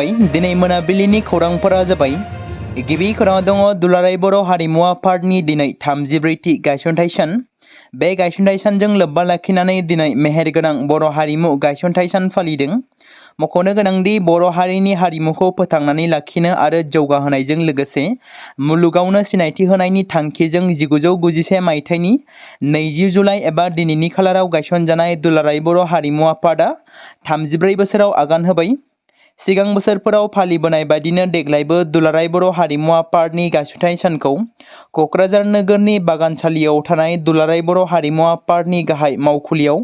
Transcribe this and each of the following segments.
खुलुमबाय दिनै मोनाबिलिनि खौरांफोरा जाबाय गिबि खौराङाव दङ दुलाराय बर' हारिमु आफादनि दिनै 34थि गायसनथाइ सान। बे गायसनथाइ सानजों लोब्बा लाखिनानै दिनै मेहेरगोनां बर' हारिमु गायसनथाइ सान फालिदों। मख'नो गोनांदि बर' हारिनि हारिमुखौ फोथांनानै लाखिनो आरो जौगाहोनायजों लोगोसे मुलुगावनो सिनायथि होनायनि थांखिजों 1991 मायथाइनि 20 जुलाइ एबा दिनैनि खालाराव गायसनजानाय दुलाराय बर' हारिमु आफादा 34 बोसोराव आगान होबाय। सिगां बोसोरफोराव फालिबोनाय बायदिनो देग्लायबो दुलाराय बर' हारिमु आफादनि गायसनथाइ सानखौ क'क्राझार नोगोरनि बागानसालियाव थानाय दुलाराय बर' हारिमु आफादनि गाहाय मावखुलियाव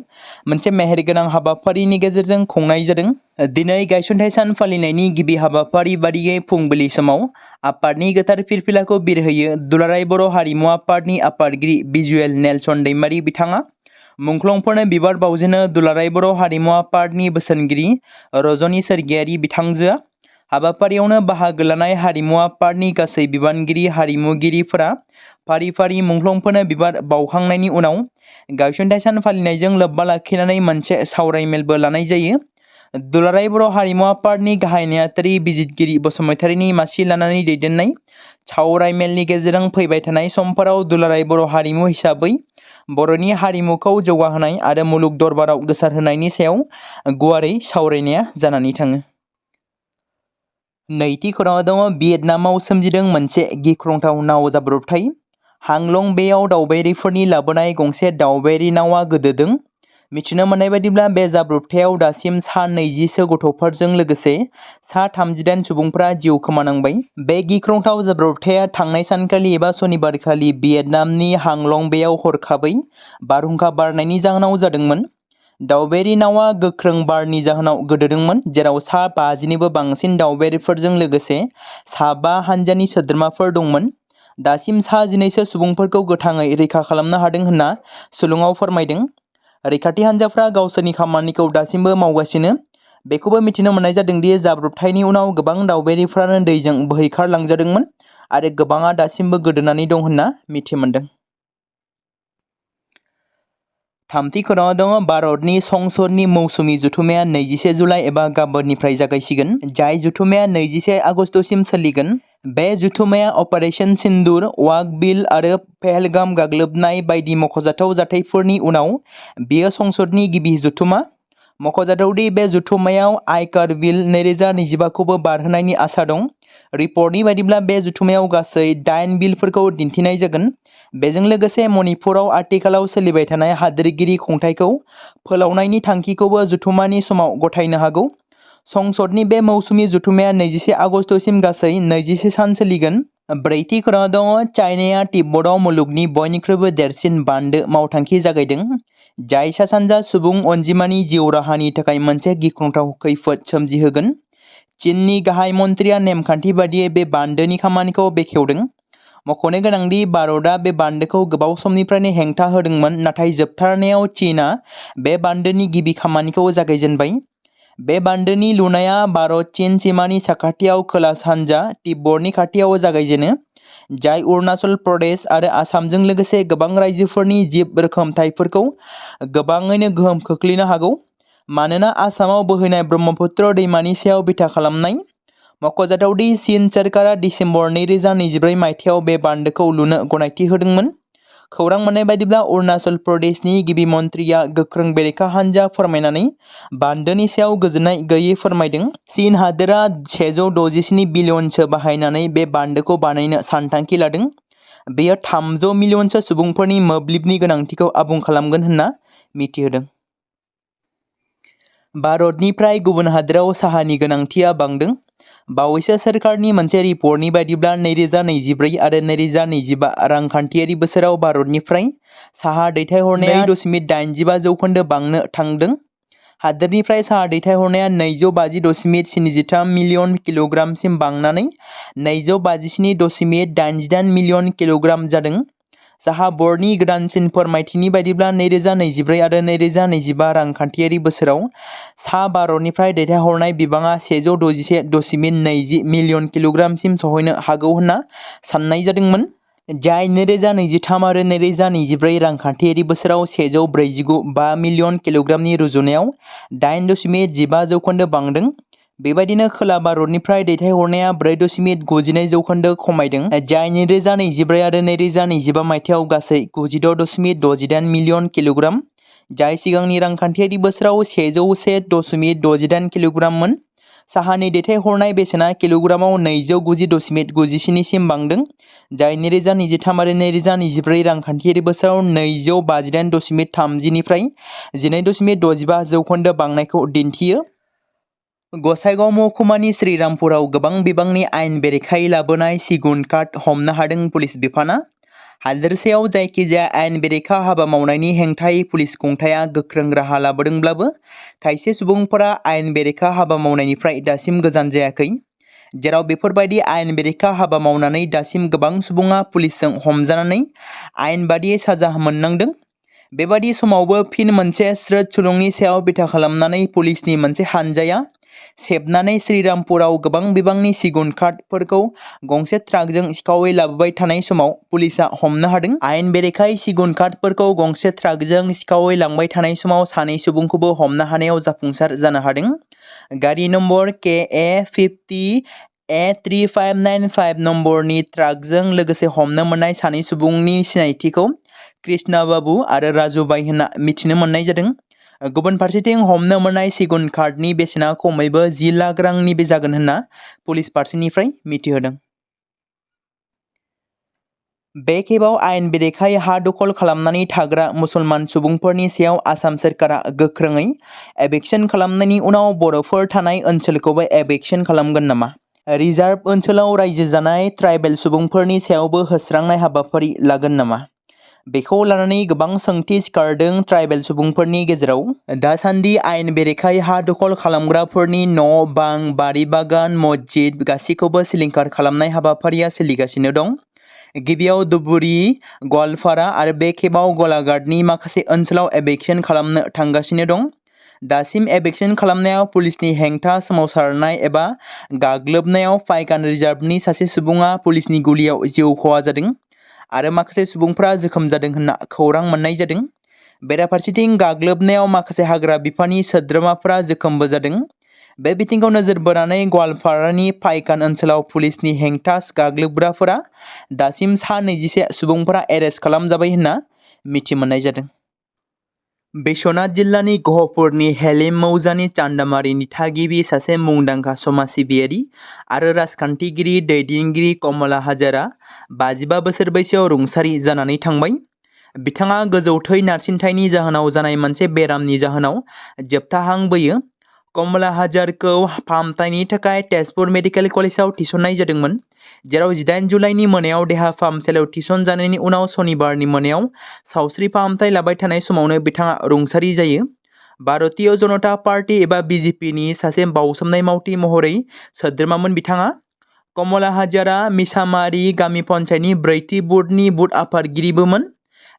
मोनसे मेहेरगोनां हाबाफारिनि गेजेरजों खुंनाय जादों। दिनै गायसनथाइ सान फालिनायनि गिबि हाबाफारि बादियै फुंबिलि समाव आफादनि गोथार फिरफिलाखौ बिरहोयो दुलाराय बर' हारिमु आफादनि आफादगिरि भिजुएल नेलसन दैमारि बिथाङा। मुंख्लंफोरनो बिबार बावजेनो दुलाराय बर' हारिमु आफादनि बोसोनगिरि रजनी सोरगियारि बिथांजोआ। हाबाफारियावनो बाहागो लानाय हारिमु आफादनि गासै बिबानगिरि हारिमुगिरिफोरा फारि फारि मुंख्लंफोरनो बिबार बावखांनायनि उनाव गायसनथाइ सान फालिनायजों लोब्बा लाखिनानै मोनसे सावरायमेलबो लानाय जायो। दुलाराय बर' हारिमु आफादनि गाहाय नेहाथारि बिजिरगिरि बसुमतारीनि मासि लानानै दैदेननाय सावरायमेलनि गेजेरजों फैबाय थानाय समफोराव दुलाराय बर' हारिमु हिसाबै बर'नि हारिमुखौ जौगाहोनाय आरो मुलुग दरबाराव गोसारहोनायनि सायाव गुवारै सावरायनाया जानानै थाङो। नैथि खौराङाव दङ भियेटनामाव सोमजिदों मोनसे गिख्रंथाव नाव जाब्रबथाय। हांलं बेआव दावबायारिफोरनि लाबोनाय गंसे दावबायारि नावआ गोदोदों। मिथिनो मोननाय बायदिब्ला बे जाब्रबथायाव दासिम सा 20 गथ'फोरजों लोगोसे सा 38 सुबुंफोरा जिउ खोमानांबाय। बे गिख्रंथाव जाब्रबथाया थांनाय सानखालि एबा सनिबारखालि भियेटनामनि हांलं बेआव हरखाबै बारहुंखा बारनायनि जाहोनाव जादोंमोन। दावबायारि नावआ गोख्रों बारनि जाहोनाव गोदोदोंमोन, जेराव सा 50निबो बांसिन दावबायारिफोरजों लोगोसे सा 5 हानजानि सोद्रोमाफोर दंमोन। दासिम सा 11 सुबुंफोरखौ गोथाङै रैखा खालामनो हादों होनना सुलुङाव फोरमायदों। रैखाथि हान्जाफ्रा गावसोरनि खामानिखौ दासिमबो मावगासिनो। बेखौबो मिथिनो मोननाय जादोंदि जाब्रबथायनि उनाव गोबां दावबायारिफ्रानो दैजों बोहैखारलांजादोंमोन आरो गोबाङा दासिमबो गोदोनानै दं होनना मिथिमोनदों। थामथि खौराङाव दङ भारतनि संसदनि मौसुमि जथुम्माया 21 जुलाइ एबा गाबोननिफ्राय जागायसिगोन, जाय जथुम्माया 21 आगस्तसिम सोलिगोन। बे जथुम्माया अपारेशन सिन्दुर, वाघ बिल आरो पहलगाम गाग्लोबनाय बायदि मख'जाथाव जाथायफोरनि उनाव बेयो संसदनि गिबि जथुम्मा। मख'जाथावदि बे जथुम्मायाव आयकर बिल 2025खौबो बारहोनायनि आसा दं। रिपर्टनि बायदिब्ला बे जथुम्मायाव गासै 8 बिलफोरखौ दिन्थिनाय जागोन। बेजों लोगोसे मणिपुराव आथिखालाव सोलिबाय थानाय हादोरगिरि खुंथायखौ फोलावनायनि थांखिखौबो जथुम्मानि समाव गथायनो हागौ। संसदनि बे मौसुमि जथुम्माया 21 आगस्तसिम गासै 21 सान सोलिगोन। ब्रैथि खौराङाव दङ चाइनाया तिब्बताव मुलुगनि बयनिख्रुइबो देरसिन बान्दो मावथांखि जागायदों, जाय सा सानजा सुबुं अनजिमानि जिउ राहानि थाखाय मोनसे गिख्रंथाव खैफोद सोमजिहोगोन। चीननि गाहाय मन्थ्रिया नेमखान्थि बादियै बे बान्दोनि खामानिखौ बेखेवदों। मख'नो गोनांदि भारतआ बे बान्दोखौ गोबाव समनिफ्रायनो हेंथा होदोंमोन, नाथाय जोबथारनायाव चीनआ बे बान्दोनि गिबि खामानिखौ जागायजेनबाय। बे बान्दोनि लुनाया भारत-चीन सीमानि साखाथियाव खोला-सानजा तिब्बतनि खाथियाव जागायजेनो, जाय अरुणाचल प्रदेश आरो आसामजों लोगोसे गोबां रायजोफोरनि जिब रोखोमथायफोरखौ गोबाङैनो गोहोम खोख्लैनो हागौ, मानोना आसामाव बोहैनाय ब्रह्मपुत्र दैमानि सायाव बिथा खालामनाय। मख'जाथावदि चीन सोरखारा दिसेम्बर 2024 मायथाइयाव बे बान्दोखौ लुनो गनायथि होदोंमोन। खौरां मोननाय बायदिब्ला अरुणाचल प्रदेशनि गिबि मन्थ्रिया गोख्रों बेरेखा हान्जा फोरमायनानै बान्दोनि सायाव गोजोननाय गैयै फोरमायदों। चीन हादोरा 167 बिलियनसो बाहायनानै बे बान्दोखौ बानायनो सानथांखि लादों। बेयो 300 मिलियनसो सुबुंफोरनि मोब्लिबनि गोनांथिखौ आबुं खालामगोन होनना मिथिहोदों। भारतनिफ्राय गुबुन हादोराव साहानि गोनांथिया बांदों। बावैसो सोरखारनि मोनसे रिपर्टनि बायदिब्ला 2024 आरो 2025 रांखान्थियारि बोसोराव भारतनिफ्राय साहा दैथायहरनाया 2.85% बांनो थांदों। हादोरनिफ्राय साहा दैथायहरनाया 250.73 मिलियन किल'ग्रामसिम बांनानै 257.88 मिलियन किल'ग्राम जादों। साहा बर्डनि गोदानसिन फोरमायथिनि बायदिब्ला 2024 आरो 2025 रांखान्थियारि बोसोराव सा भारतनिफ्राय दैथायहरनाय बिबाङा 161.20 मिलियन किल'ग्रामसिम सहैनो हागौ होनना साननाय जादोंमोन, जाय 2023 आरो 2024 रांखान्थियारि बोसोराव 149.5 मिलियन किल'ग्रामनि रुजुनायाव 8.15% बांदों। बेबायदिनो खोला भारतनिफ्राय दैथायहरनाया 4.92 जौखोन्दो खमायदों, जाय 2024 आरो 2025 मायथाइयाव गासै 96.68 मिलियन किल'ग्राम, जाय सिगांनि रांखान्थियारि बोसोराव 101.68 किल'ग्राममोन। साहानि दैथायहरनाय बेसेना किल'ग्रामाव 290.97 सिम बांदों, जाय 2023 आरो 2024 रांखान्थियारि बोसोराव 258.30 निफ्राय 12.65 जौखोन्दो बांनायखौ दिन्थियो। गसाइगाव महकुमानि श्रीरामपुराव गोबां बिबांनि आयेन बेरेखायै लाबोनाय सिगुन काठ हमनो हादों पुलिस बिफाना। हादोरसायाव जायखिजाया आयेन बेरेखा हाबा मावनायनि हेंथायै पुलिस खुंथाया गोख्रों राहा लाबोदोंब्लाबो खायसे सुबुंफोरा आयेन बेरेखा हाबा मावनायनिफ्राय दासिम गोजान जायाखै, जेराव बेफोरबायदि आयेन बेरेखा हाबा मावनानै दासिम गोबां सुबुङा पुलिसजों हमजानानै आयेन बादियै साजा मोननांदों। बेबादि समावबो फिन मोनसे स्रोद सुलुंनि सायाव बिथा खालामनानै पुलिसनि मोनसे हानजाया सेबनानै श्रीरामपुराव गोबां बिबांनि सिगुन काठफोरखौ गंसे ट्राकजों सिखावै लाबोबाय थानाय समाव पुलिसआ हमनो हादों। आयेन बेरेखायै सिगुन काठफोरखौ गंसे ट्राकजों सिखावै लांबाय थानाय समाव सानै सुबुंखौबो हमनो हानायाव जाफुंसार जानो हादों। गारि नम्बर KA 50A3595 नम्बरनि ट्राकजों लोगोसे हमनो मोननाय सानै सुबुंनि सिनायथिखौ कृष्णा बाबु आरो राजु बाई होनना मिथिनो मोननाय जादों। गुबुन फारसेथिं हमनो मोननाय सिगुन काठनि बेसेना खमैबो 10 लाख रांनि जागोन होनना पुलिस फारसेनिफ्राय मिथिहोदों। बे खेबाव आयेन बेरेखायै हा दखल खालामनानै थाग्रा मुसलमान सुबुंफोरनि सायाव आसाम सोरखारा गोख्रोङै एभिक्सन खालामनायनि उनाव बर'फोर थानाय ओनसोलखौबो एभिक्सन खालामगोन नामा? रिजार्भ ओनसोलाव रायजो जानाय ट्राइबेल सुबुंफोरनि सायावबो होस्रांनाय हाबाफारि लागोन नामा? बेखौ लानानै गोबां सोंथि सिखारदों ट्राइबेल सुबुंफोरनि गेजेराव। दासान्दि आयेन बेरेखायै हा दखल खालामग्राफोरनि न', बां, बारि बागान, मस्जिद गासैखौबो सिलिंखार खालामनाय हाबाफारिया सोलिगासिनो दं। गिबियाव धुबुरी, गवालपारा आरो बे खेबाव गलाघाटनि माखासे ओनसोलाव एभिक्सन खालामनो थांगासिनो दं। दासिम एभिक्सन खालामनायाव पुलिसनि हेंथा सोमावसारनाय एबा गाग्लोबनायाव पाइकान रिजार्भनि सासे सुबुङा पुलिसनि गुलियाव जिउ खहा जादों आरो माखासे सुबुंफोरा जोखोम जादों होनना खौरां मोननाय जादों। बेराफारसेथिं गाग्लोबनायाव माखासे हाग्रा बिफाननि सोद्रोमाफोरा जोखोमबो जादों। बे बिथिंखौ नोजोर बोनानै गवालपारानि पाइकान ओनसोलाव पुलिसनि हेंथा गाग्लोबग्राफोरा दासिम सा 21 सुबुंफोरा एरेस्ट खालामजाबाय होनना मिथि मोननाय जादों। बिश्वनाथ जिल्लानि गहपुरनि हेलिम मौजानि चान्दामारिनि थागिबि सासे मुंदांखा समाज सिबियारि आरो राजखान्थिगिरि दैदेनगिरि कमला हाजारा 55 बोसोर बैसोआव रुंसारि जानानै थांबाय। बिथाङा गोजौ थै नारसिनथायनि जाहोनाव जानाय मोनसे बेरामनि जाहोनाव जोबथा हां बोयो। कमला हाजारखौ फाहामथायनि थाखाय तेजपुर मेडिकेल कलेजाव थिसननाय जादोंमोन, जेराव 18 जुलाइनि मोनायाव देहा फाहामसालियाव थिसनजानायनि उनाव सनिबारनि मोनायाव सावस्रि फाहामथाय लाबाय थानाय समावनो बिथाङा रुंसारि जायो। भारतीय जनता पार्टी एबा BJPनि सासे बाउसोमनाय मावथि महरै सोद्रोमामोन बिथाङा। कमला हाजारा मिसामारि गामि पन्चायतनि 4थि बुथनि बुथ आफादगिरिबोमोन।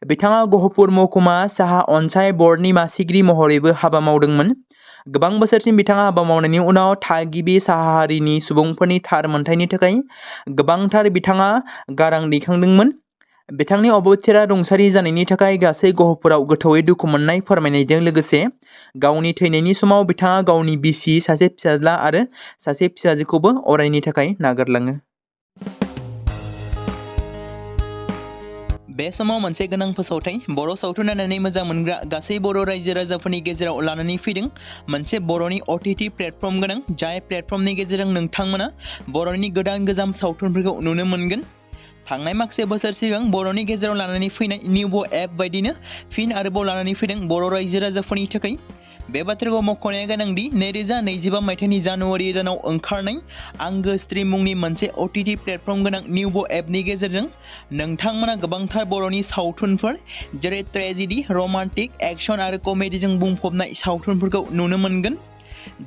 बिथाङा गहपुर महकुमा साहा अनसाय बर्डनि मासिगिरि महरैबो हाबा मावदोंमोन। गोबां बोसोरसिम बिथाङा हाबा मावनायनि उनाव थागिबि साहा हारिनि सुबुंफोरनि थार मोनथायनि थाखाय गोबांथार बिथाङा गारां दैखांदोंमोन। बिथांनि अबथिरा रुंसारि जानायनि थाखाय गासै गहपुराव गोथौयै दुखु मोननाय फोरमायनायजों लोगोसे गावनि थैनायनि समाव बिथाङा गावनि बिसि, सासे फिसाज्ला आरो सासे फिसाजोखौबो अरायनि थाखाय नागारलाङो। बे समाव मोनसे गोनां फोसावथाय बर' सावथुन नायनानै मोजां मोनग्रा गासै बर' रायजो राजाफोरनि गेजेराव लानानै फैदों मोनसे बर'नि OTT प्लेटफर्म गोनां, जाय प्लेटफर्मनि गेजेरजों नोंथांमोना बर'नि गोदान गोजाम सावथुनफोरखौ नुनो मोनगोन। थांनाय माखासे बोसोर सिगां बर'नि गेजेराव लानानै फैनाय निउबो एप बायदिनो फिन आरोबाव लानानै फैदों बर' रायजो राजाफोरनि थाखाय। बे बाथ्राखौ मख'नाया गोनांदि 2025 मायथाइनि जानुवारि दानाव ओंखारनाय आंगो स्ट्रिम मुंनि मोनसे OTT प्लेटफर्म गोनां निउबो एपनि गेजेरजों नोंथांमोना गोबांथार बर'नि सावथुनफोर जेरै ट्रेजेडि, रमान्टिक, एक्सन आरो कमेडिजों बुंफबनाय सावथुनफोरखौ नुनो मोनगोन।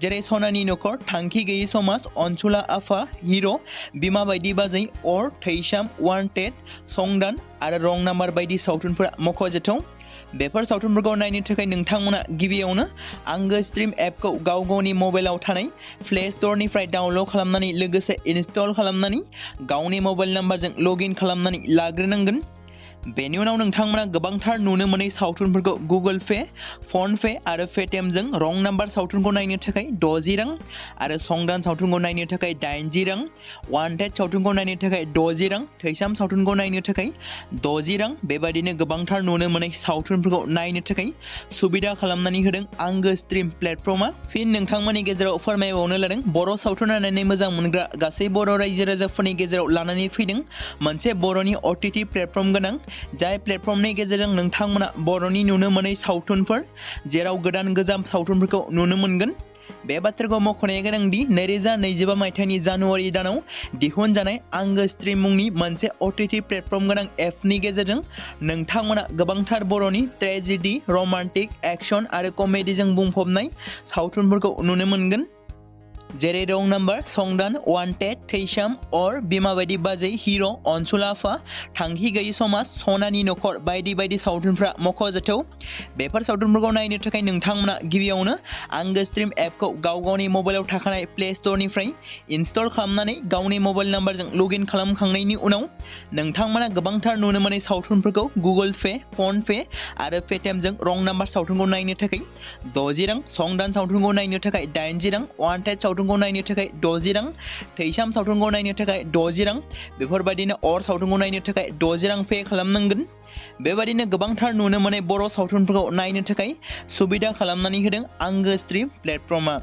जेरै सनानि नखर, थांखि गैयै समाज, अनसुला आफा, हिर', बिमा बायदि बाजै, अर, थैसाम, वान्टेड, संदान आरो रं नाम्बार बायदि सावथुनफोरा मख'जाथाव। बेफोर सावथुनफोरखौ नायनो थाखाय नोंथांमोना गिबियावनो आंगो स्ट्रिम एपखौ गाव गावनि मबाइलाव थानाय प्ले स्ट'रनिफ्राय डाउनल'ड खालामनानै लोगोसे इनस्टल खालामनानै गावनि मबाइल नाम्बारजों लग इन खालामनानै लाग्रोनांगोन। बेनि उनाव नोंथांमोना गोबांथार नुनो मोनै सावथुनफोरखौ गुगोल पे, फन पे आरो पेटिएमजों रं नाम्बार सावथुनखौ नायनो थाखाय 60 रां आरो संदान सावथुनखौ नायनो थाखाय 80 रां, वान्टेड सावथुनखौ नायनो थाखाय 60 रां, थैसाम सावथुनखौ नायनो थाखाय 60 रां बेबायदिनो गोबांथार नुनो मोनै सावथुनफोरखौ नायनो थाखाय सुबिदा खालामनानै होदों आंगो स्ट्रिम प्लेटफर्मा। फिन नोंथांमोननि गेजेराव फोरमायबावनो लादों बर' सावथुन नायनानै मोजां मोनग्रा गासै बर' रायजो राजाफोरनि गेजेराव लानानै फैदों मोनसे बर'नि OTT प्लेटफर्म गोनां, जाय प्लेटफर्मनि गेजेरजों नोंथांमोना बर'नि नुनो मोनै सावथुनफोर जेराव गोदान गोजाम सावथुनफोरखौ नुनो मोनगोन। बे बाथ्राखौ मख'नाया गोनांदि 2025 मायथाइनि जानुवारि दानाव दिहुनजानाय आंगो स्ट्रिम मुंनि मोनसे OTT प्लेटफर्म गोनां एपनि गेजेरजों नोंथांमोना गोबांथार बर'नि ट्रेजेडि, रमान्टिक, एक्शन आरो कमेडिजों बुंफबनाय सावथुनफोरखौ नुनो मोनगोन। जेरै रं नाम्बार, संदान, वान्टेड, थैसाम, अर, बिमा बायदि बाजै, हिर', अनसुला आफा, थांखि गैयि समाज, सनानि नखर बायदि बायदि सावथुनफ्रा मख'जाथाव। बेफोर सावथुनफोरखौ नायनो थाखाय नोंथांमोना गिबियावनो आंगो स्ट्रिम एपखौ गावनि मबाइलाव थाखानाय प्ले स्ट'रनिफ्राय इनस्टल खालामनानै गावनि मबाइल नाम्बारजों लगइन खालामखांनायनि उनाव नोंथांमोना गोबांथार नुनो मोनै सावथुनफोरखौ गुगोल पे, फन पे आरो पेटिएमजों रं नाम्बार सावथुनखौ नायनो थाखाय 60 रां, संदान सावथुनखौ नायनो थाखाय 80 रां, वान्टेड सावथुनखौ नायनो थाखाय 60 रां, थैसाम सावथुनखौ नायनो थाखाय 60 रां बेफोरबायदिनो अर सावथुनखौ नायनो थाखाय 60 रां पे खालामनांगोन। बेबायदिनो गोबांथार नुनो मोनै बर' सावथुनफोरखौ नायनो थाखाय सुबिदा खालामनानै होदों आंगो स्ट्रिम प्लेटफर्मा।